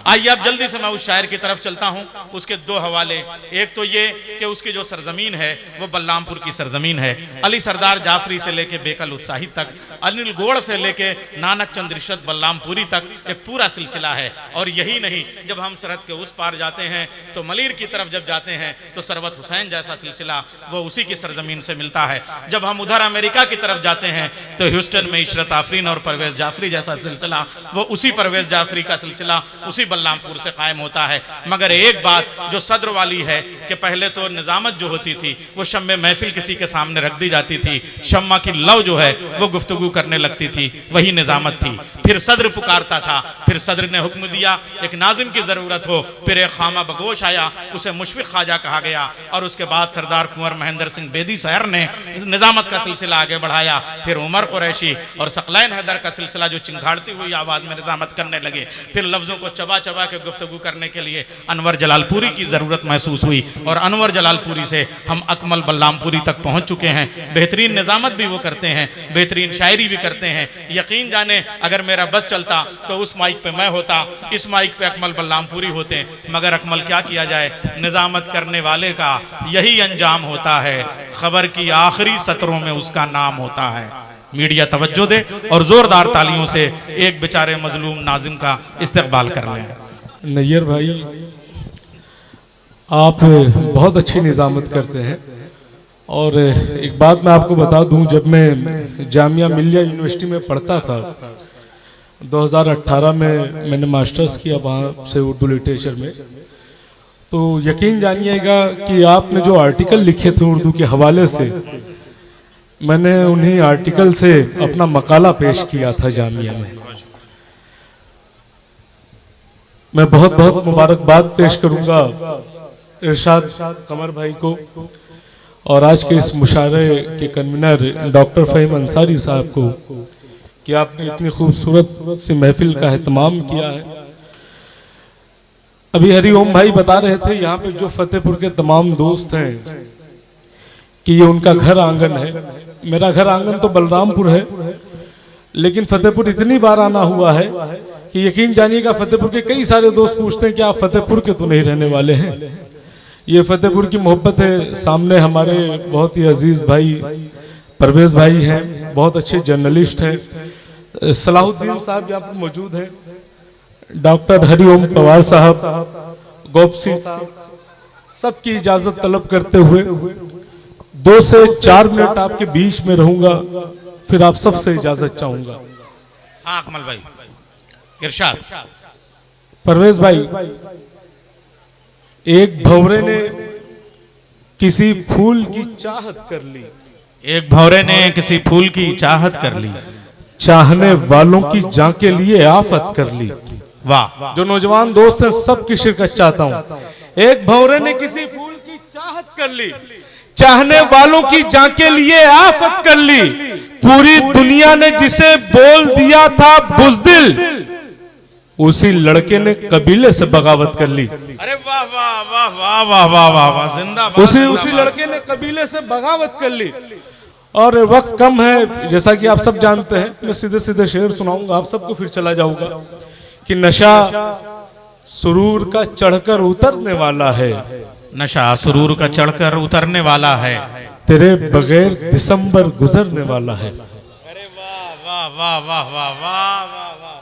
आइए अब जल्दी से मैं उस शायर की तरफ चलता हूँ। उसके दो हवाले, एक तो ये कि उसकी जो सरजमीन है वो बल्लामपुर की सरजमीन है। अली सरदार जाफरी से लेके बेकल उत्साही तक, अनिल गोड़ से लेके नानक चंद रिशद बल्लामपुरी तक एक पूरा सिलसिला है। और यही नहीं, जब हम सरहद के उस पार जाते हैं तो मलीर की तरफ जब जाते हैं तो सरवत हुसैन जैसा सिलसिला वो उसी की सरजमीन से मिलता है। जब हम उधर अमेरिका की तरफ जाते हैं तो ह्यूस्टन में इशरत आफरीन और परवेज जाफरी जैसा सिलसिला वो उसी परवेज जाफरी का सिलसिला उसी बल्लामपुर से कायम होता है। मगर एक बात जो सदर वाली है कि पहले तो निजामत जो होती थी वो शम्मे महफिल किसी के सामने रख दी जाती थी, शम्मा की लव जो है वो गुफ्तगू करने लगती थी, वही निजामत थी। फिर सदर पुकारता था, फिर सदर ने हुक्म दिया एक नाजिम की जरूरत हो, फिर एक खामा बगोश आया, उसे मुशफिक ख्वाजा कहा गया। और उसके बाद सरदार कुंवर महेंद्र सिंह बेदी सहर ने निजामत का सिलसिला आगे बढ़ाया। फिर उमर कुरैशी और सकलैन हैदर का सिलसिला जो चिंगाड़ती हुई आवाज में निजामत करने लगे। फिर लफ्जों को चबा चबा के गुफ्तगू करने के लिए अनवर जलालपुरी की जरूरत महसूस हुई और अनवर जलालपुरी से हम अकमल बल्लामपुरी तक पहुंच चुके हैं। बेहतरीन निजामत भी वो करते हैं, बेहतरीन शायरी भी करते हैं। यकीन जाने अगर मेरा बस चलता तो उस माइक पे मैं होता, इस माइक पे अकमल बल्लामपुरी होते। मगर अकमल क्या किया जाए, निजामत करने वाले का यही अंजाम होता है, खबर की आखिरी सत्रों में उसका नाम होता है। मीडिया तवज्जो दे और जोरदार तालियों से एक बेचारे मजलूम नाजिम का इस्तकबाल कर लें। नैयर भाई, आप बहुत अच्छी निजामत करते हैं। और एक बात मैं आपको बता दूं, जब मैं जामिया मिलिया यूनिवर्सिटी में पढ़ता था 2018 में मैंने मास्टर्स किया वहाँ से उर्दू लिटरेचर में, तो यकीन जानिएगा कि आपने जो आर्टिकल लिखे थे उर्दू के हवाले से, मैंने उन्हीं आर्टिकल से अपना मकाला पेश किया था जामिया में। मैं बहुत बहुत मुबारकबाद पेश करूंगा इरशाद कमर भाई को और आज के इस मुशायरे के कन्वीनर डॉक्टर फहीम अंसारी साहब को कि आपने इतनी खूबसूरत सी महफिल का एहतमाम किया है। अभी हरिओम भाई बता रहे थे यहाँ पे जो फतेहपुर के तमाम दोस्त हैं कि ये उनका घर आंगन है। मेरा घर आंगन तो बलरामपुर है, लेकिन फतेहपुर इतनी बार आना हुआ है कि यकीन जानिएगा फतेहपुर के कई सारे दोस्त पूछते हैं कि आप फतेहपुर के तो नहीं रहने वाले हैं। ये फतेहपुर की मोहब्बत है। सामने हमारे बहुत ही अजीज भाई परवेज भाई हैं, बहुत अच्छे जर्नलिस्ट हैं। सलाहुद्दीन साहब यहाँ पर मौजूद हैं, डॉक्टर हरिओम पवार साहब, गोपसी साहब, सबकी इजाजत तलब करते हुए 2 से 4 मिनट आपके बीच में रहूंगा, फिर आप सबसे इजाजत चाहूंगा। हाँ अकमल भाई, इरशाद। परवेज भाई, एक भंवरे ने किसी फूल की चाहत कर ली, एक भंवरे ने किसी फूल की चाहत कर ली, चाहने वालों की जाके लिए आफत कर ली। वाह। जो नौजवान दोस्त हैं सबकी शिरकत चाहता हूं। एक भंवरे ने किसी फूल की चाहत कर ली, चाहने वालों की जाके लिए आफत कर ली, पूरी दुनिया ने जिसे बोल दिया था बुज़दिल, उसी लड़के ने कबीले से बगावत कर ली। अरे वाह वाह वाह वाह वाह वाह वाह वाह, जिंदाबाद। उसी लड़के ने कबीले से बगावत कर ली। और वक्त कम है, जैसा कि आप सब जानते हैं, मैं सीधे सीधे शेर सुनाऊंगा, आप सबको फिर चला जाऊंगा कि नशा सुरूर का चढ़कर उतरने वाला है, नशा सुरूर का चढ़कर उतरने वाला है, तेरे बगैर दिसंबर गुजरने वाला है। अरे वाह वाह वाह वाह वाह वाह वाह।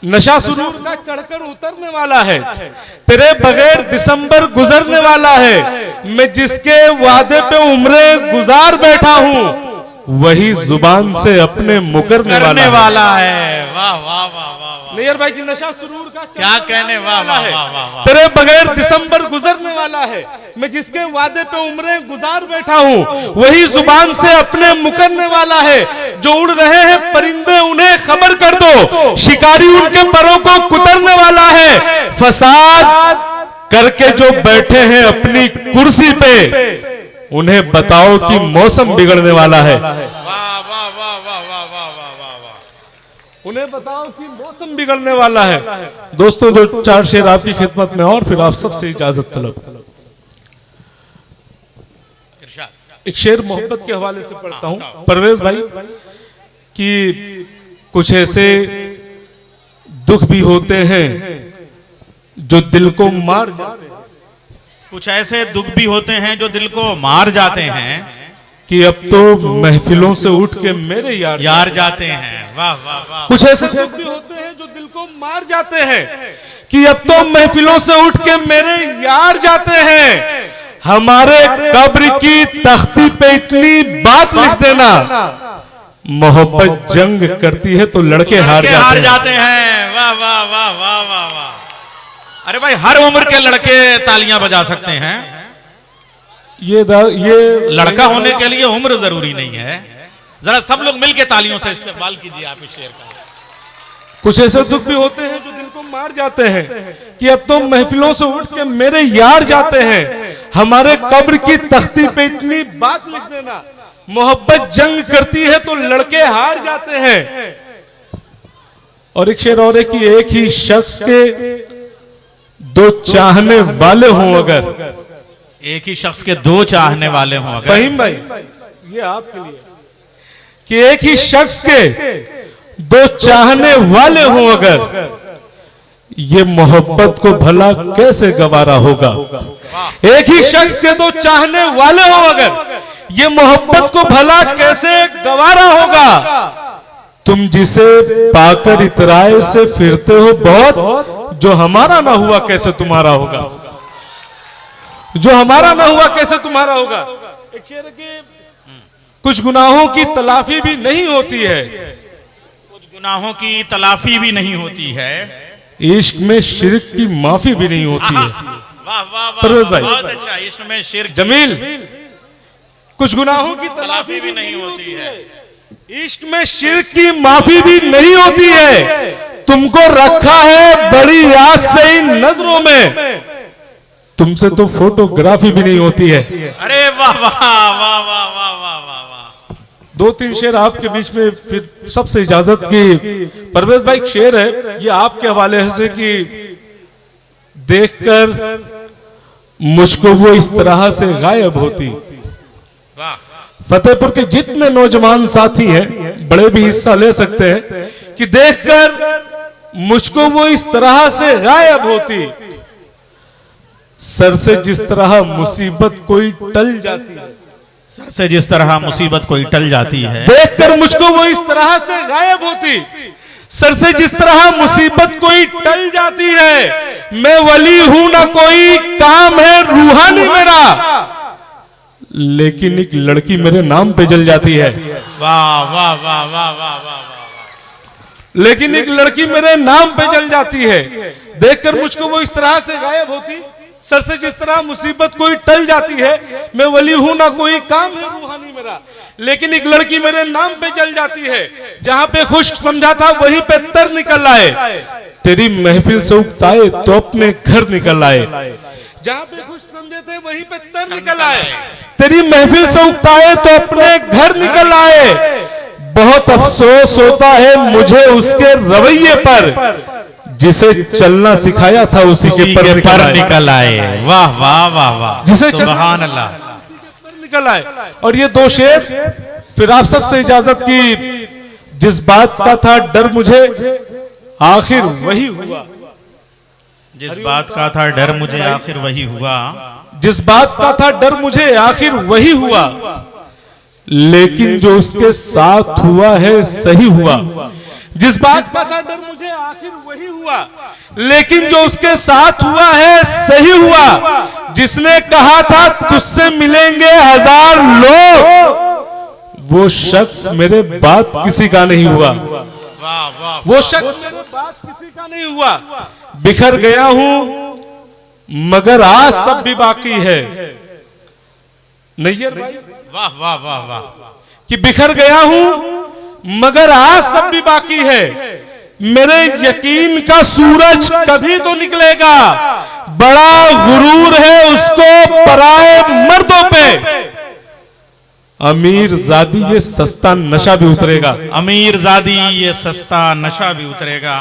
नशा सुरूर का चढ़कर उतरने वाला है, तेरे बगैर दिसंबर गुजरने वाला है, मैं जिसके वादे पे उम्रें गुजार बैठा हूँ वही जुबान से अपने मुकरने वाला है। वाह वाह वाह वाह। नैयर भाई की नशा सुरूर का क्या कहने, वाह वाह वाह वाह। तेरे बगैर दिसंबर गुजरने वाला है, मैं जिसके वादे पे उम्रें गुजार बैठा हूँ वही जुबान से अपने मुकरने वाला है। जो उड़ रहे हैं परिंदे उन्हें खबर कर दो, शिकारी उनके परों को कुतरने वाला है। फसाद करके जो बैठे हैं अपनी कुर्सी पे, उन्हें बताओ कि मौसम बिगड़ने वाला है। वाह वाह वाह वाह वाह वाह वाह वाह। उन्हें बताओ कि मौसम बिगड़ने वाला है। दोस्तों, 2-4 शेर आपकी खिदमत में और फिर आप सबसे इजाजत तलब। एक शेर मोहब्बत के हवाले से पढ़ता हूं परवेज भाई कि कुछ ऐसे दुख भी होते हैं जो दिल को मार जाते हैं। कुछ ऐसे दुख भी होते हैं जो दिल को मार जाते हैं कि अब तो महफिलों से उठ के मेरे यार जाते हैं। वाह वाह वाह। कुछ ऐसे दुख भी होते हैं जो दिल को मार जाते हैं कि अब तो महफिलों से उठ के मेरे यार जाते हैं। हमारे कब्र की तख्ती पे इतनी बात लिख देना, मोहब्बत जंग करती है तो लड़के हार जाते हैं। वाह वाह वाह वाह वाह वाह। अरे भाई, हर उम्र के लड़के तालियां बजा सकते हैं। ये लड़का होने के लिए उम्र जरूरी नहीं है। जरा सब लोग मिलके तालियों से इस्तेमाल कीजिए आप इस शेर का। कुछ ऐसे दुख भी होते हैं जो दिल को मार जाते हैं कि अब तो महफिलों से उठ के मेरे यार जाते हैं। हमारे कब्र की तख्ती पे इतनी बात लिख देना, मोहब्बत जंग करती है तो लड़के हार जाते हैं। और एक शेर और है कि एक ही शख्स के दो चाहने वाले हों अगर, एक ही शख्स के दो चाहने वाले हों अगर, फहीम भाई ये आपके लिए, कि एक ही शख्स के दो चाहने वाले हों अगर, ये मोहब्बत को भला कैसे गवारा होगा। एक ही शख्स के दो चाहने वाले हों अगर, ये मोहब्बत को भला कैसे गवारा होगा। तुम जिसे पाकर इतराए से फिरते हो बहुत, जो हमारा ना हुआ कैसे तुम्हारा होगा। जो हमारा ना हुआ कैसे तुम्हारा होगा। एक शेर के कुछ गुनाहों की तलाफी भी नहीं होती है, कुछ गुनाहों की तलाफी भी नहीं होती है, इश्क में शिर्क की माफी भी नहीं होती है। वाह वाह परवेज भाई, बहुत अच्छा। इश्क में शिर्क, जमील, कुछ गुनाहों की तलाफी भी नहीं होती है, इश्क में शिर्क की माफी भी नहीं होती है। तुमको रखा है बड़ी आस से इन नजरों में, तुमसे तो फोटोग्राफी भी नहीं होती है। अरे वाह वाह वाह वाह वाह वाह वाह। दो तीन शेर आपके बीच में फिर सबसे इजाजत की। परवेज भाई, एक शेर है ये आपके हवाले से कि देखकर मुझको वो इस तरह से गायब होती। फतेहपुर के जितने नौजवान साथी हैं बड़े भी हिस्सा ले सकते हैं कि देखकर मुझको वो इस तरह से गायब होती। सर से जिस तरह मुसीबत कोई टल जाती है, सर से जिस तरह मुसीबत कोई टल जाती है, देखकर मुझको वो इस तरह से गायब होती। सर से जिस तरह मुसीबत कोई टल जाती है, मैं वली हूं ना कोई काम है रूहानी मेरा, लेकिन एक लड़की मेरे नाम पे जल जाती है। वाह वाह वाह वाह वाह वाह। लेकिन एक लड़की मेरे नाम पे जल जाती है, देखकर मुझको वो इस तरह से गायब होती। सर से जिस तरह मुसीबत कोई टल जाती है, मैं वली हूं ना कोई काम है रूहानी मेरा, लेकिन एक लड़की मेरे नाम पे जल जाती है। जहां पे खुश समझा था वहीं पे तर निकल आए, तेरी महफिल से उकताए तो अपने घर निकल आए। जहां पे खुश समझे थे वहीं पे तर निकल आए, तेरी महफिल से उकताए तो अपने घर निकल आए। बहुत अफसोस होता है मुझे उसके रवैये पर, जिसे चलना सिखाया था उसी के पर निकल आए। वाह वाह वाह वाह, जिसे सुभान अल्लाह, निकल आए। और ये दो शेर फिर आप सबसे इजाजत की। जिस बात का था डर मुझे आखिर वही हुआ, जिस बात का था डर मुझे आखिर वही हुआ, जिस बात का था डर मुझे आखिर वही हुआ, लेकिन जो उसके साथ हुआ है सही हुआ। जिस बात का था डर मुझे आखिर वही हुआ, लेकिन जो उसके साथ हुआ है सही हुआ। जिसने कहा था तुझसे मिलेंगे हजार लोग, वो शख्स मेरे बात किसी का नहीं हुआ। वो शख्स मेरे बात किसी का नहीं हुआ। बिखर गया हूं मगर आज सब भी बाकी है। नैयर भाई, वाह वाह वाह वाह, कि बिखर गया हूं मगर आज सब भी बाकी है। मेरे यकीन का सूरज कभी तो निकलेगा, बड़ा गुरूर है उसको पराए मर्दों पे। अमीर जादी ये सस्ता नशा भी उतरेगा, अमीर जादी ये सस्ता नशा भी उतरेगा।